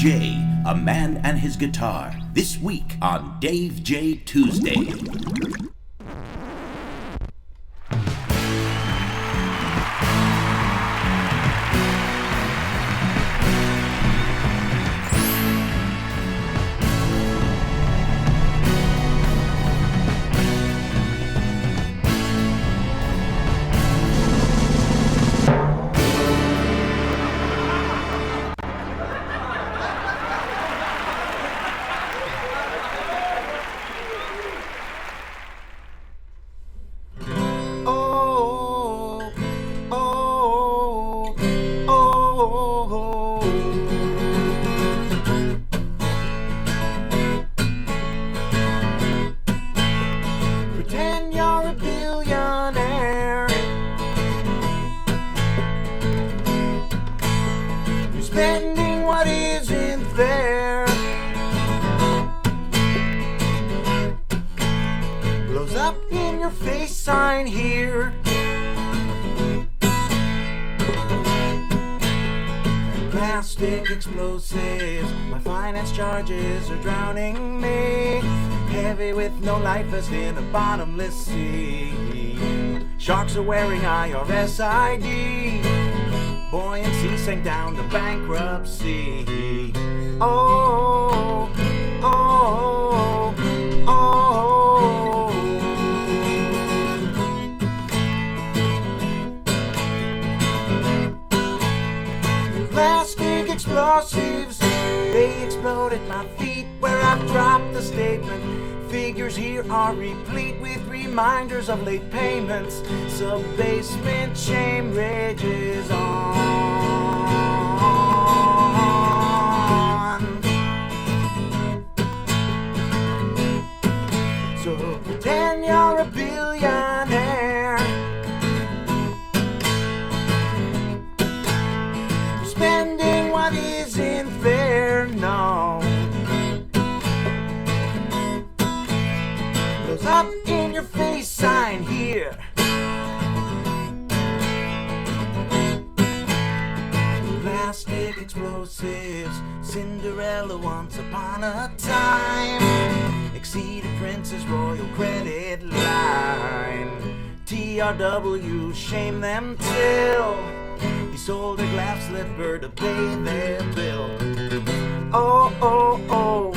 J, a man and his guitar, this week on Dave J Tuesday. Plastic explosives, my finance charges are drowning me. Heavy with no life vest in a bottomless sea. Sharks are wearing IRS ID. Buoyancy sank down to bankruptcy. Oh, oh, oh. Plastic explosives, they explode at my feet where I've dropped the statement. Figures here are replete with reminders of late payments. Sub-basement shame rages on. So pretend you're a billionaire. Spending what isn't fair, no. Blows up in your face sign here. Plastic explosives, Cinderella once upon a time. Exceeded Princess Royal credit line. TRW, shame them till he sold a glass slipper to pay their bill. Oh, oh, oh,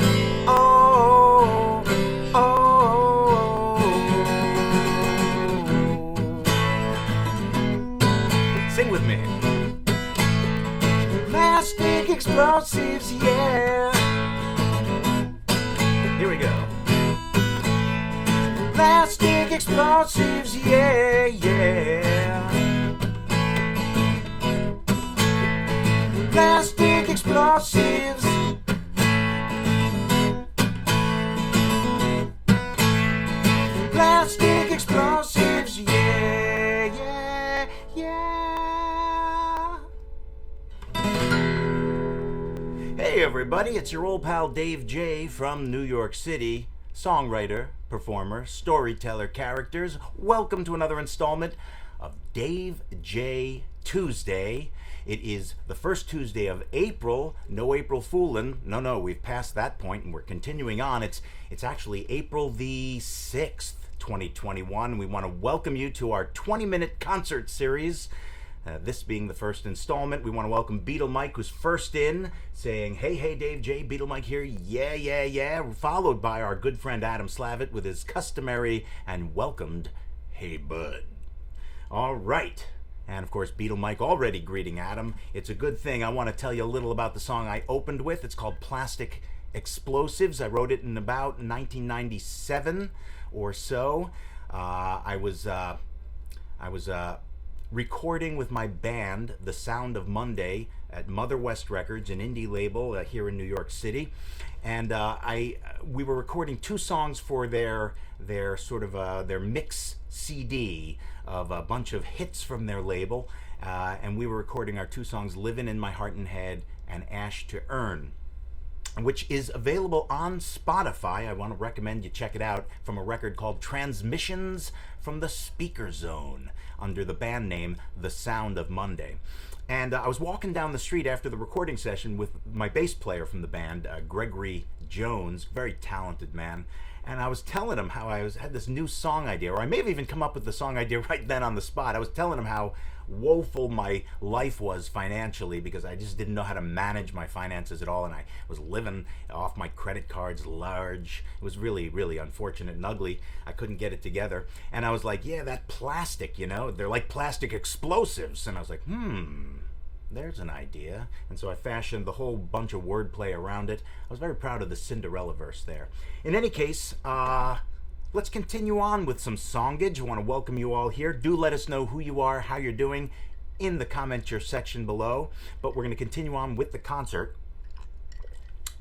oh, oh. Sing with me. Plastic explosives, yeah. Here we go. Plastic explosives, yeah, yeah. Plastic explosives. Plastic explosives, yeah, yeah, yeah. Hey everybody, it's your old pal Dave J from New York City, songwriter, performer, storyteller, characters. Welcome to another installment of Dave J Tuesday. It is the first Tuesday of April. No April Foolin'. No, we've passed that point and we're continuing on. It's actually April the 6th, 2021. We want to welcome you to our 20-minute concert series. This being the first installment, we want to welcome Beetle Mike, who's first in, saying, hey, Dave J, Beetle Mike here, yeah, followed by our good friend Adam Slavitt with his customary and welcomed, hey, bud. All right. And of course, Beetle Mike already greeting Adam. It's a good thing. I want to tell you a little about the song I opened with. It's called Plastic Explosives. I wrote it in about 1997 or so. I was recording with my band, The Sound of Monday, at Mother West Records, an indie label here in New York City, and we were recording two songs for their mix CD of a bunch of hits from their label, and we were recording our two songs, "Livin' in My Heart and Head" and "Ash to Earn," which is available on Spotify. I want to recommend you check it out, from a record called Transmissions from the Speaker Zone under the band name The Sound of Monday. And I was walking down the street after the recording session with my bass player from the band, Gregory Jones, very talented man. And I was telling him how had this new song idea, or I may have even come up with the song idea right then on the spot. I was telling him how woeful my life was financially because I just didn't know how to manage my finances at all, and I was living off my credit cards large. It was really, really unfortunate and ugly. I couldn't get it together. And I was like, yeah, that plastic, they're like plastic explosives. And I was like, there's an idea. And so I fashioned the whole bunch of wordplay around it. I was very proud of the Cinderella verse there. In any case, let's continue on with some songage. I want to welcome you all here. Do let us know who you are, how you're doing in the comment section below. But we're going to continue on with the concert,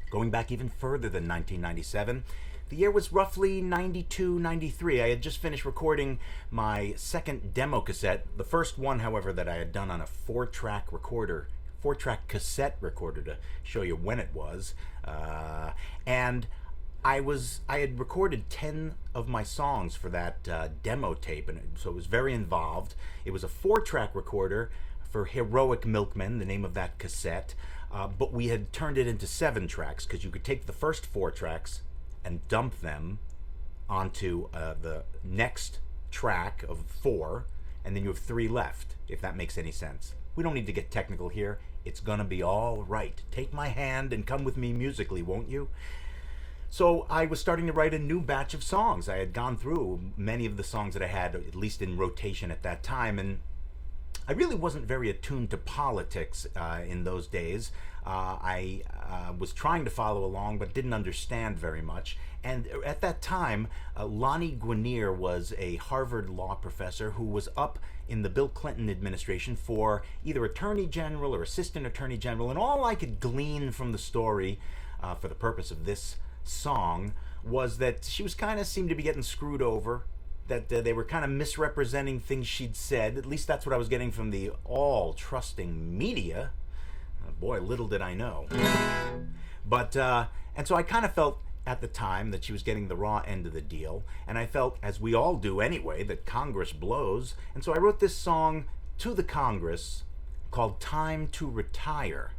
going back even further than 1997. The year was roughly 92, 93. I had just finished recording my second demo cassette. The first one, however, that I had done on a 4-track cassette recorder to show you when it was. And I had recorded 10 of my songs for that demo tape, and so it was very involved. It was a 4-track recorder for Heroic Milkmen, the name of that cassette, but we had turned it into 7 tracks because you could take the first 4 tracks and dump them onto the next track of 4, and then you have 3 left, if that makes any sense. We don't need to get technical here. It's gonna be all right. Take my hand and come with me musically, won't you? So I was starting to write a new batch of songs. I had gone through many of the songs that I had, at least in rotation at that time, and I really wasn't very attuned to politics in those days. I was trying to follow along, but didn't understand very much. And at that time, Lonnie Guinier was a Harvard law professor who was up in the Bill Clinton administration for either Attorney General or Assistant Attorney General. And all I could glean from the story for the purpose of this song was that she was kind of seemed to be getting screwed over, that they were kind of misrepresenting things she'd said. At least that's what I was getting from the all-trusting media. Boy, little did I know. But, and so I kind of felt at the time that she was getting the raw end of the deal, and I felt, as we all do anyway, that Congress blows, and so I wrote this song to the Congress called Time to Retire.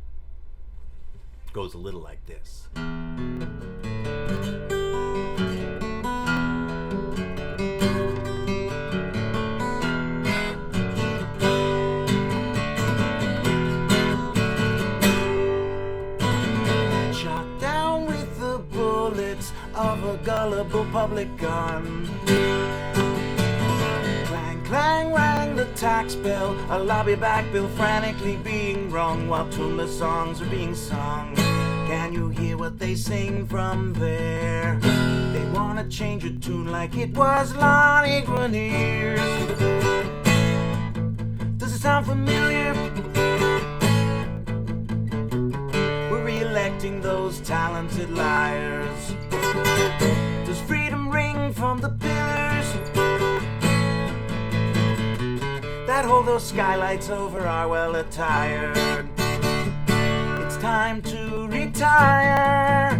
It goes a little like this. Of a gullible public gun. Clang, clang, rang the tax bell, a lobby back bill frantically being rung while tuneless songs are being sung. Can you hear what they sing from there? They wanna change a tune like it was Lonnie Guinier's. Does it sound familiar? We're re-electing those talented liars. Does freedom ring from the pillars that hold those skylights over our well-attired? It's time to retire.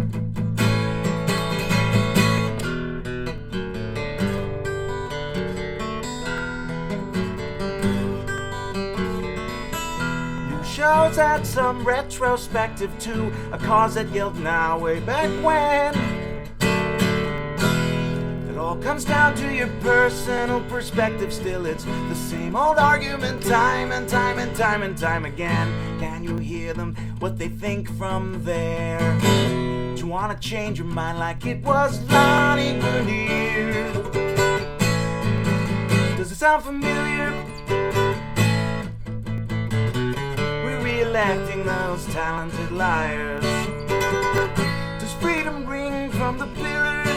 New shows had some retrospective to a cause that yelled now way back when. All comes down to your personal perspective. Still it's the same old argument time and time and time and time again. Can you hear them, what they think from there? Do you want to change your mind like it was Lonnie Guinier? Does it sound familiar? We're re-electing those talented liars. Does freedom ring from the pillars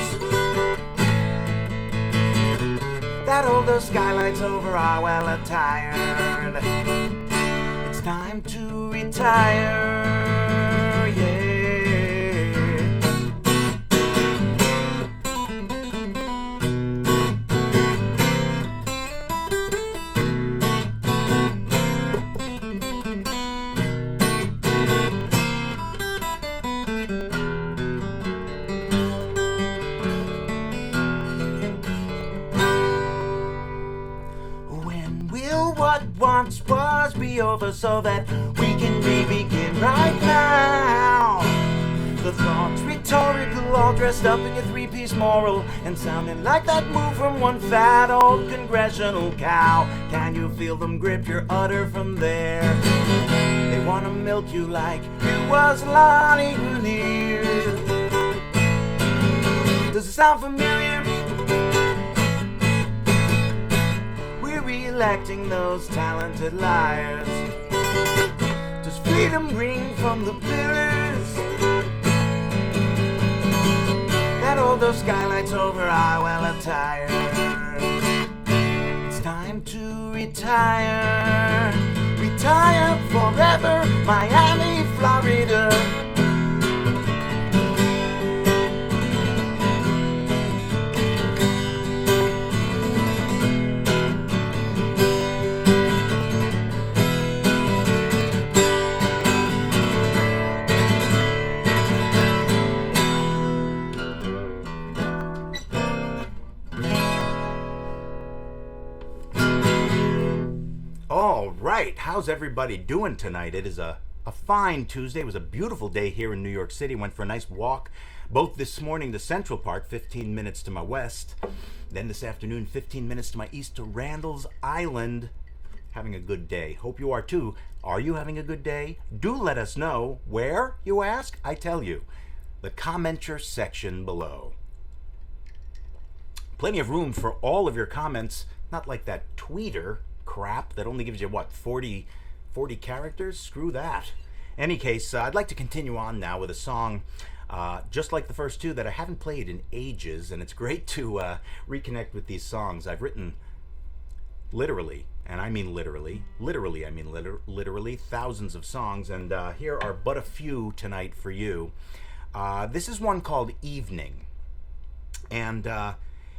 that hold those skylights over our well-attired? It's time to retire, yeah. once was be over so that we can begin right now. The thoughts rhetorical, all dressed up in your three-piece moral and sounding like that move from one fat old congressional cow. Can you feel them grip your udder from there? They want to milk you like you was Lonnie Lanier. Does it sound familiar? We're re-electing those talented liars. Does freedom ring from the pillars? That all those skylights over are well attired. It's time to retire. Retire forever, Miami, Florida. All right, how's everybody doing tonight? It is a fine Tuesday. It was a beautiful day here in New York City. Went for a nice walk, both this morning to Central Park, 15 minutes to my west. Then this afternoon, 15 minutes to my east to Randall's Island. Having a good day. Hope you are too. Are you having a good day? Do let us know. Where, you ask? I tell you. The commenter section below. Plenty of room for all of your comments. Not like that tweeter crap that only gives you, what, 40 characters? Screw that. Any case, I'd like to continue on now with a song just like the first two that I haven't played in ages, and it's great to reconnect with these songs. I've written literally, and I mean literally, literally thousands of songs, and here are but a few tonight for you. This is one called Evening, and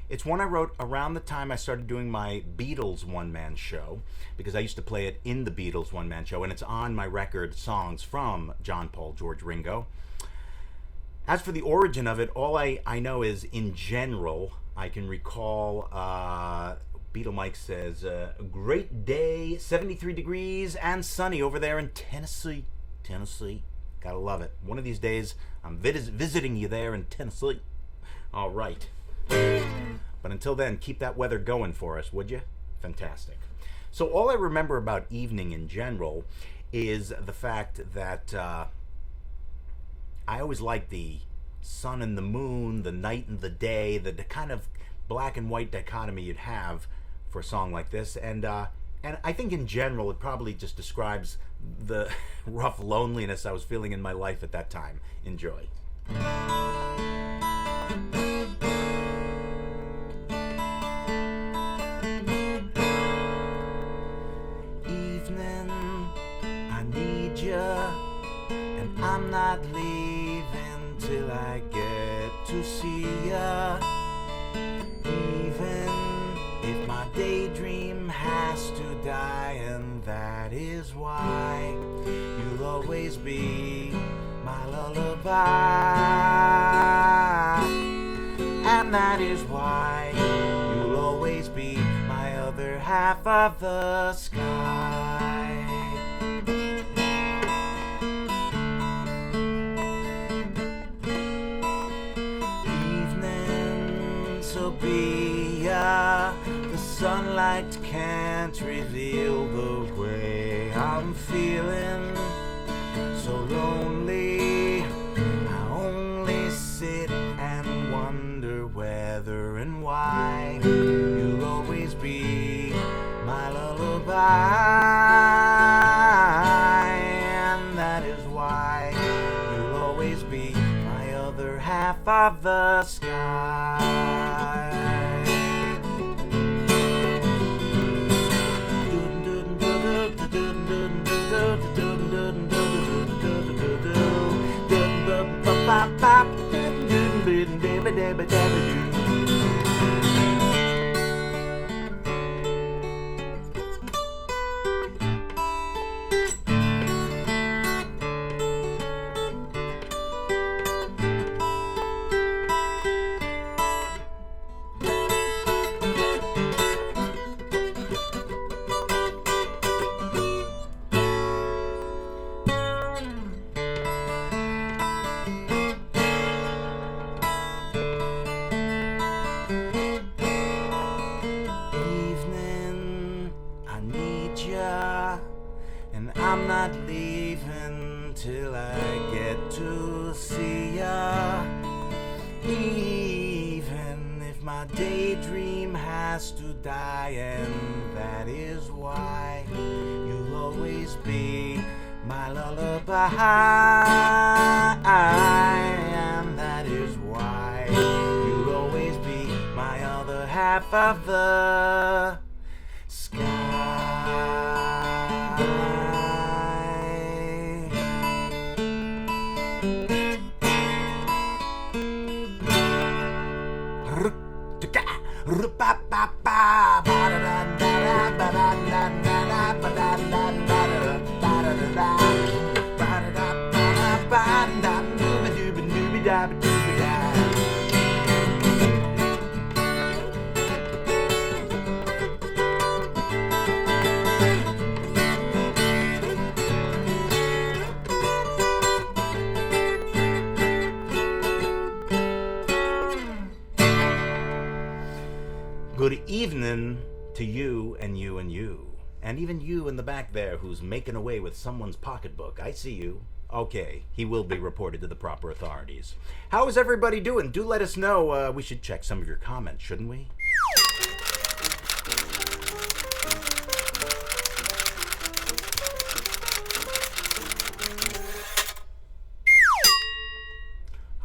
it's one I wrote around the time I started doing my Beatles one-man show, because I used to play it in the Beatles one-man show, and it's on my record Songs from John, Paul, George, Ringo. As for the origin of it, all I know is, in general, I can recall Beatle Mike says, a great day, 73 degrees and sunny over there in Tennessee. Gotta love it. One of these days, I'm visiting you there in Tennessee. All right. But until then, keep that weather going for us, would you? Fantastic. So all I remember about Evening in general is the fact that I always liked the sun and the moon, the night and the day, the kind of black and white dichotomy you'd have for a song like this. And I think in general it probably just describes the rough loneliness I was feeling in my life at that time. Enjoy. And I'm not leaving till I get to see ya. Even if my daydream has to die, and that is why you'll always be my lullaby. And that is why you'll always be my other half of the sky. The sunlight can't reveal the way I'm feeling. So lonely, I only sit and wonder whether and why you'll always be my lullaby. And that is why you'll always be my other half of the sky. need ya, and I'm not leaving till I get to see ya. Even if my daydream has to die, and that is why you'll always be my lullaby, and that is why you'll always be my other half of the sky. Good evening to you and you and you. And even you in the back there who's making away with someone's pocketbook. I see you. Okay, he will be reported to the proper authorities. How is everybody doing? Do let us know. We should check some of your comments, shouldn't we?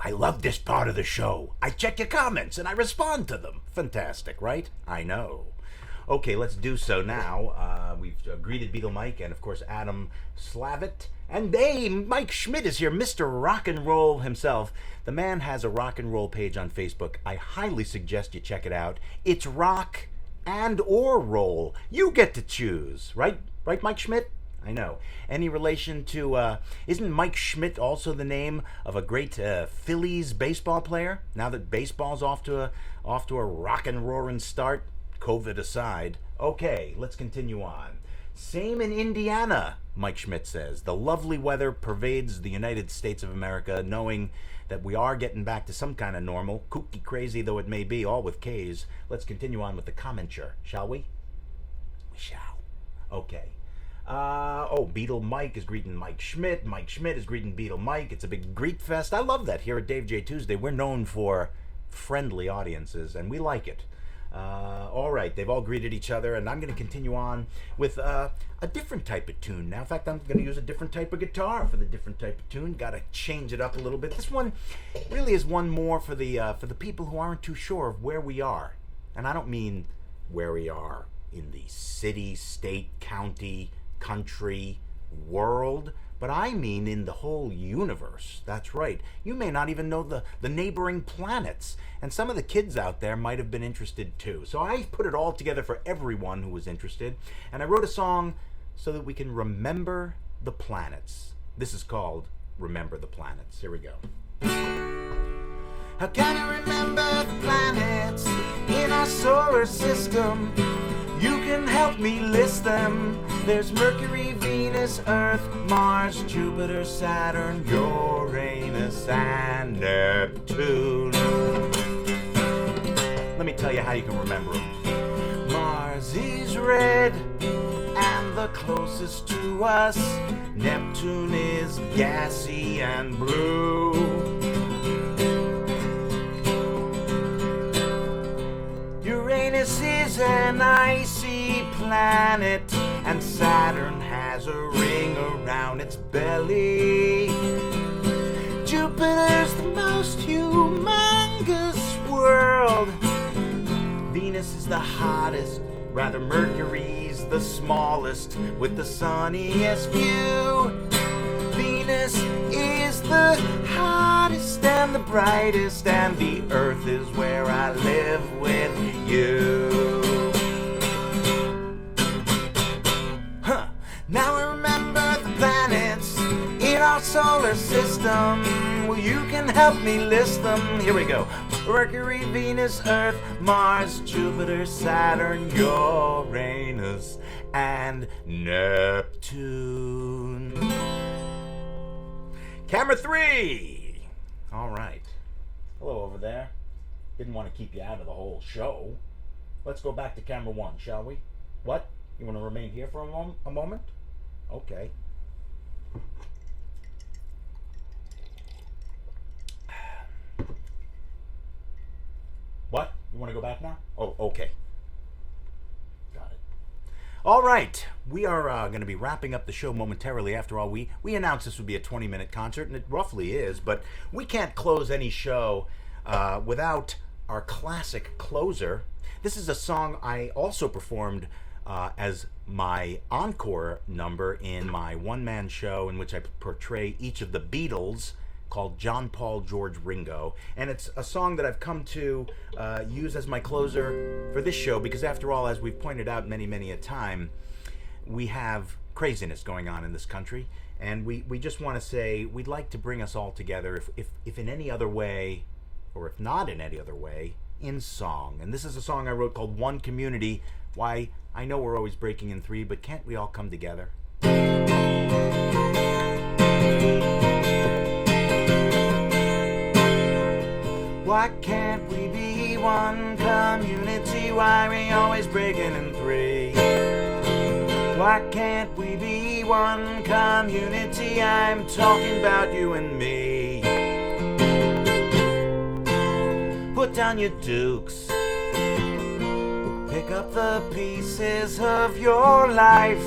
I love this part of the show. I check your comments and I respond to them. Fantastic, right? I know. Okay, let's do so now. We've greeted Beetle Mike and, of course, Adam Slavitt. And hey, Mike Schmidt is here, Mr. Rock and Roll himself. The man has a rock and roll page on Facebook. I highly suggest you check it out. It's rock and or roll. You get to choose, right? Right, Mike Schmidt? I know. Any relation to, isn't Mike Schmidt also the name of a great Phillies baseball player? Now that baseball's off to a rock and roaring start, COVID aside. Okay, let's continue on. Same in Indiana, Mike Schmidt says. The lovely weather pervades the United States of America, knowing that we are getting back to some kind of normal, kooky crazy though it may be, all with K's. Let's continue on with the commenture, shall we? We shall. Okay. Beetle Mike is greeting Mike Schmidt. Mike Schmidt is greeting Beetle Mike. It's a big greet fest. I love that here at Dave J. Tuesday. We're known for friendly audiences, and we like it. All right, they've all greeted each other, and I'm going to continue on with a different type of tune. Now, in fact, I'm going to use a different type of guitar for the different type of tune. Got to change it up a little bit. This one really is one more for the people who aren't too sure of where we are. And I don't mean where we are in the city, state, county, country, world, but I mean in the whole universe. That's right. You may not even know the neighboring planets, and some of the kids out there might have been interested too. So I put it all together for everyone who was interested, and I wrote a song so that we can remember the planets. This is called Remember the Planets. Here we go. How can I remember the planets in our solar system? You can help me list them. There's Mercury, Venus, Earth, Mars, Jupiter, Saturn, Uranus, and Neptune. Let me tell you how you can remember them. Mars is red and the closest to us. Neptune is gassy and blue. Uranus is an icy planet, and Saturn has a ring around its belly. Jupiter's the most humongous world. Venus is the hottest, rather Mercury's the smallest, with the sunniest view. Venus is the hottest and the brightest, and the Earth is where I live with you. Now I remember the planets in our solar system. Well, you can help me list them. Here we go. Mercury, Venus, Earth, Mars, Jupiter, Saturn, Uranus, and Neptune. Camera 3! All right. Hello over there. Didn't want to keep you out of the whole show. Let's go back to camera 1, shall we? What? You want to remain here for a moment? Okay. What? You want to go back now? Oh, okay. Got it. All right. We are going to be wrapping up the show momentarily. After all, we announced this would be a 20-minute concert, and it roughly is, but we can't close any show without our classic closer. This is a song I also performed as my encore number in my one-man show in which I portray each of the Beatles, called John, Paul, George, Ringo. And it's a song that I've come to use as my closer for this show because, after all, as we've pointed out many a time, we have craziness going on in this country. And we just want to say we'd like to bring us all together, if in any other way, or if not in any other way, in song. And this is a song I wrote called One Community. Why, I know we're always breaking in three, but can't we all come together? Why can't we be one community? Why we always breaking in three? Why can't we be one community? I'm talking about you and me. Put down your dukes, pick up the pieces of your life.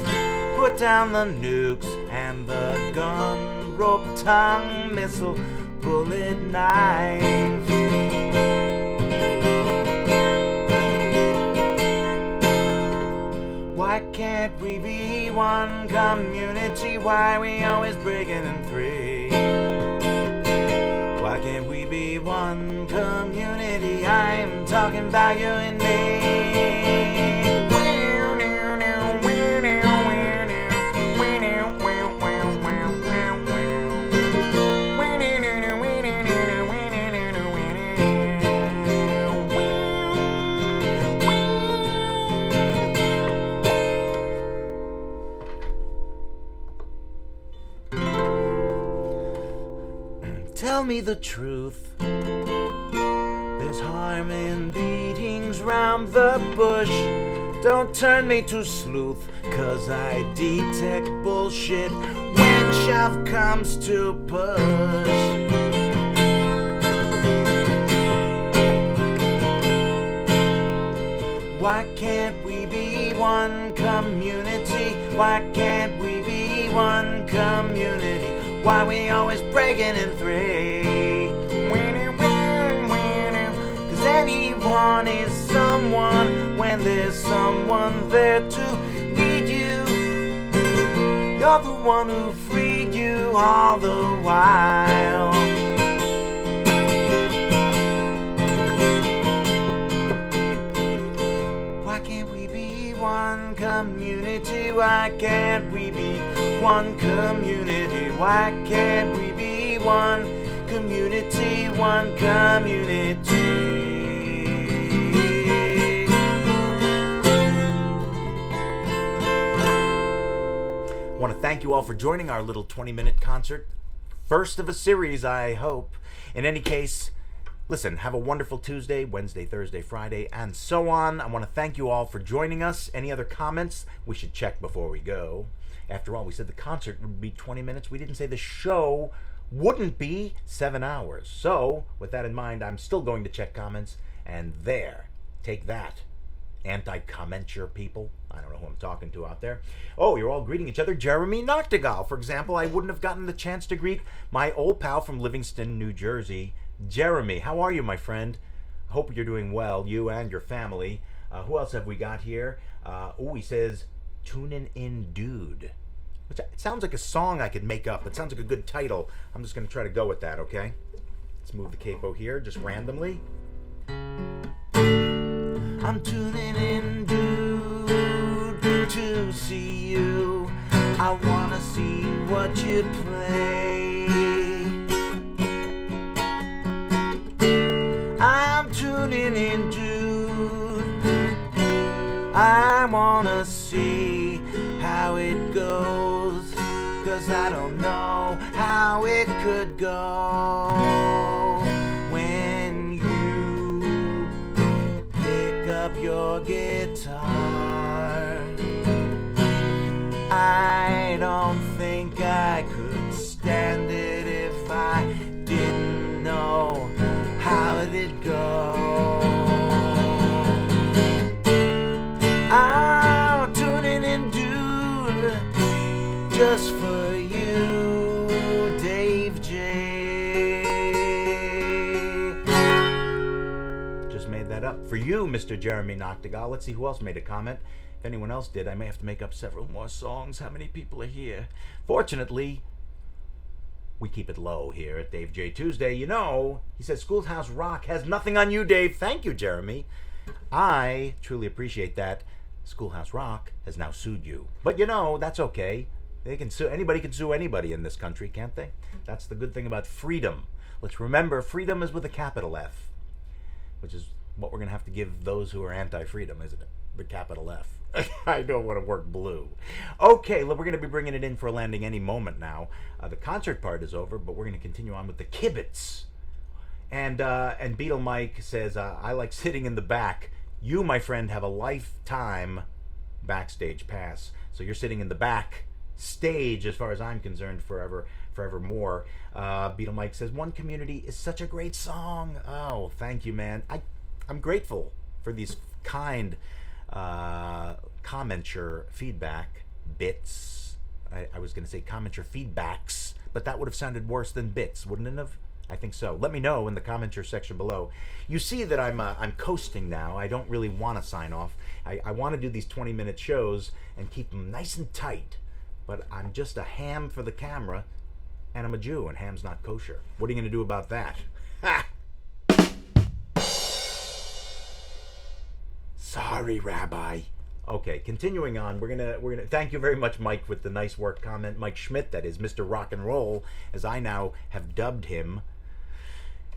Put down the nukes and the gun, rope, tongue, missile, bullet, knife. Why can't we be one community? Why we always breaking in three? Why can't we be one community? I'm talking about you and me. Tell me the truth. There's harm in beatings round the bush. Don't turn me to sleuth, 'cause I detect bullshit when shove comes to push. Why can't we be one community? Why can't we be one community? Why we always breaking in three? 'Cause anyone is someone when there's someone there to need you. You're the one who freed you all the while. Why can't we be one community? Why can't we be one community? Why can't we be one community? One community. I want to thank you all for joining our little 20-minute concert. First of a series, I hope. In any case, listen, have a wonderful Tuesday, Wednesday, Thursday, Friday, and so on. I want to thank you all for joining us. Any other comments? We should check before we go. After all, we said the concert would be 20 minutes. We didn't say the show wouldn't be 7 hours. So, with that in mind, I'm still going to check comments. And there, take that, anti-commenture people. I don't know who I'm talking to out there. Oh, you're all greeting each other. Jeremy Noctegal, for example. I wouldn't have gotten the chance to greet my old pal from Livingston, New Jersey. Jeremy, how are you, my friend? I hope you're doing well, you and your family. Who else have we got here? He says, "Tuning in, dude." Which sounds like a song I could make up. It sounds like a good title. I'm just going to try to go with that, okay? Let's move the capo here, just randomly. I'm tuning in, dude, to see you. I want to see what you play. I'm tuning in, dude. I want to see how it goes, 'cause I don't know how it could go when you pick up your guitar. just for you, Dave J. Just made that up for you, Mr. Jeremy Noctegal. Let's see who else made a comment. If anyone else did, I may have to make up several more songs. How many people are here? Fortunately, we keep it low here at Dave J Tuesday. You know, he says Schoolhouse Rock has nothing on you, Dave. Thank you, Jeremy. I truly appreciate that. Schoolhouse Rock has now sued you. But you know, that's okay. They can sue, anybody can sue anybody in this country, can't they? That's the good thing about freedom. Let's remember, freedom is with a capital F, which is what we're going to have to give those who are anti-freedom, isn't it? The capital F. I don't want to work blue. Okay, look, we're going to be bringing it in for a landing any moment now. The concert part is over, but we're going to continue on with the kibitz. And Beetle Mike says, I like sitting in the back. You, my friend, have a lifetime backstage pass. So you're sitting in the back stage, as far as I'm concerned, forevermore. Beetle Mike says, One Community is such a great song. Oh, thank you, man. I'm grateful for these kind commenter feedback bits. I was going to say commenter feedbacks, but that would have sounded worse than bits, wouldn't it have? I think so. Let me know in the commenter section below. You see that I'm coasting now. I don't really want to sign off. I want to do these 20-minute shows and keep them nice and tight, but I'm just a ham for the camera, and I'm a Jew, and ham's not kosher. What are you going to do about that? Ha! Sorry, Rabbi. Okay, continuing on, we're gonna thank you very much, Mike, with the nice work comment. Mike Schmidt, that is, Mr. Rock and Roll, as I now have dubbed him.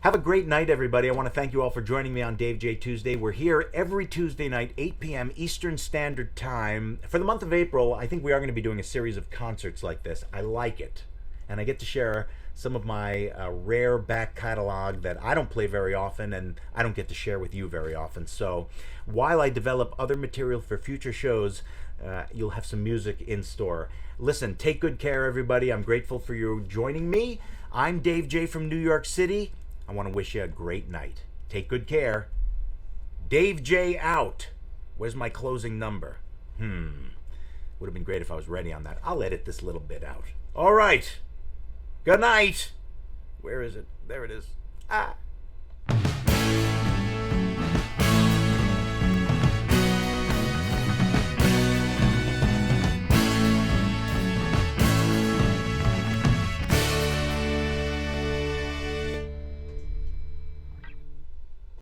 Have a great night, everybody. I want to thank you all for joining me on Dave J Tuesday. We're here every Tuesday night, 8 p.m. Eastern Standard Time. For the month of April, I think we are going to be doing a series of concerts like this. I like it, and I get to share some of my rare back catalog that I don't play very often, and I don't get to share with you very often. So while I develop other material for future shows, you'll have some music in store. Listen, take good care, everybody. I'm grateful for you joining me. I'm Dave J from New York City. I want to wish you a great night. Take good care. Dave J out. Where's my closing number? Would have been great if I was ready on that. I'll edit this little bit out. All right. Good night. Where is it? There it is. Ah.